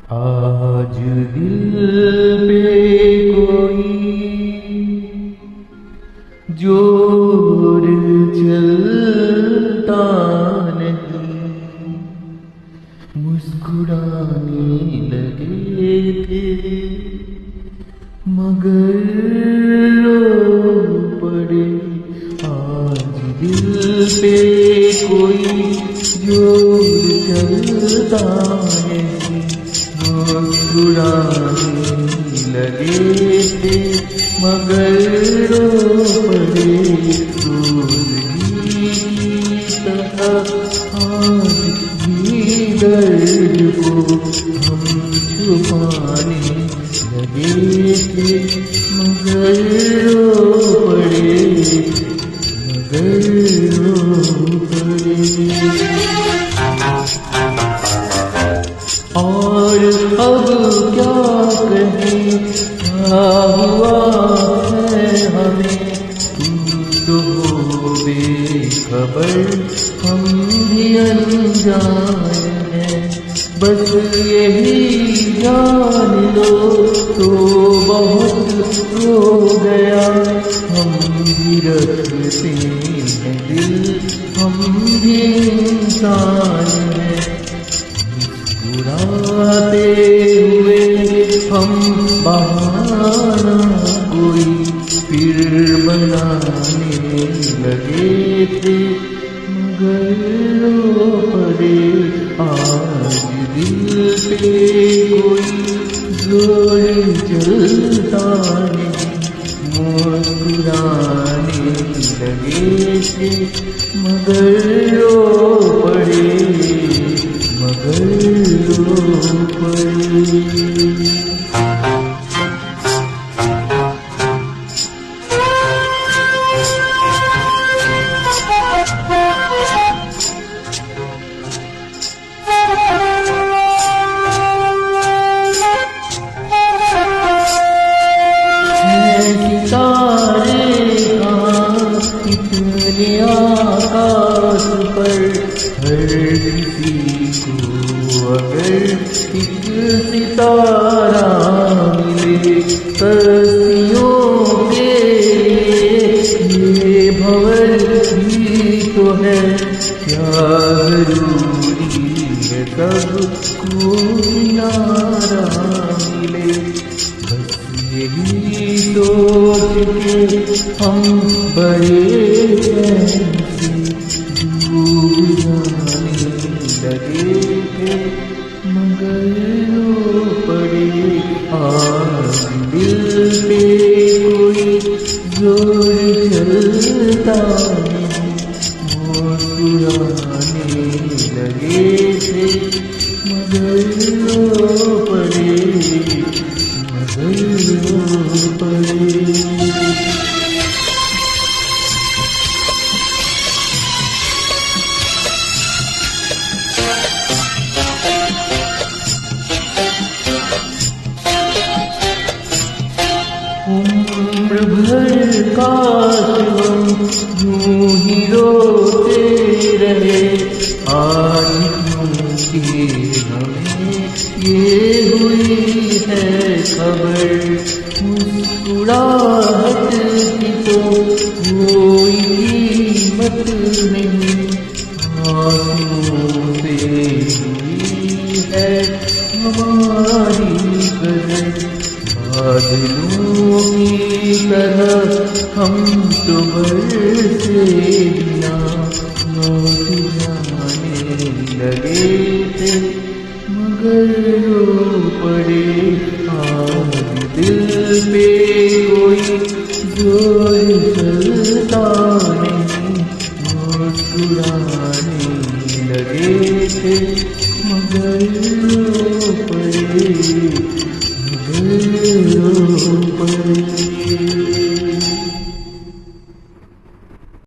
आज दिल पे कोई जोर चलता नहीं, मुस्कुराने लगे थे मगर रो पड़े। आज दिल पे कोई जोर चलता नहीं, मुस्कुराने लगे थे मगर रो पड़े। रोज़गी की तरह आज भी दर्द को हम छुपाने लगे थे मगर रो पड़े, मगर रो पड़े। और अब क्या कहें, क्या हुआ है हमें, तुम तो हो बेखबर, हम भी अनजान हैं। बस यही जान लो तो बहुत हो गया, हम भी रखते हैं दिल, हम भी इंसान हैं। मुस्कुराते हुए हम बहाना कोई फिर बनाने लगे थे मगर रो पड़े। आज दिल पे कोई जोर चलता नहीं, मुस्कुराने लगे थे मगर रो पड़े, मगर रो पड़े। इतने आकाश पर हर किसी को अगर एक सितारा मिले, सदियों के ये भंवर भी तो है, क्या जरूरी है सबको किनारा मिले। यही सोच के हम बड़े डूब जाने लगे थे मगर रो पड़े। आज दिल पे कोई जोर चलता नहीं, मुस्कुराने लगे थे मगर रो पड़े, मगर रो पड़े। उम्र भर काश हम यूं ही रोते रहे, आज क्योंकि हमें ये हुई है खबर। मुस्कुराहट की तो कोई कीमत नहीं, आंसुओं से हुई है हमारी कदर। बादलों की तरह हम तो बरसे बिना लौट जाने लगे थे मगर रो पड़े। आज दिल पे कोई जोर चलता नहीं, मुस्कुराने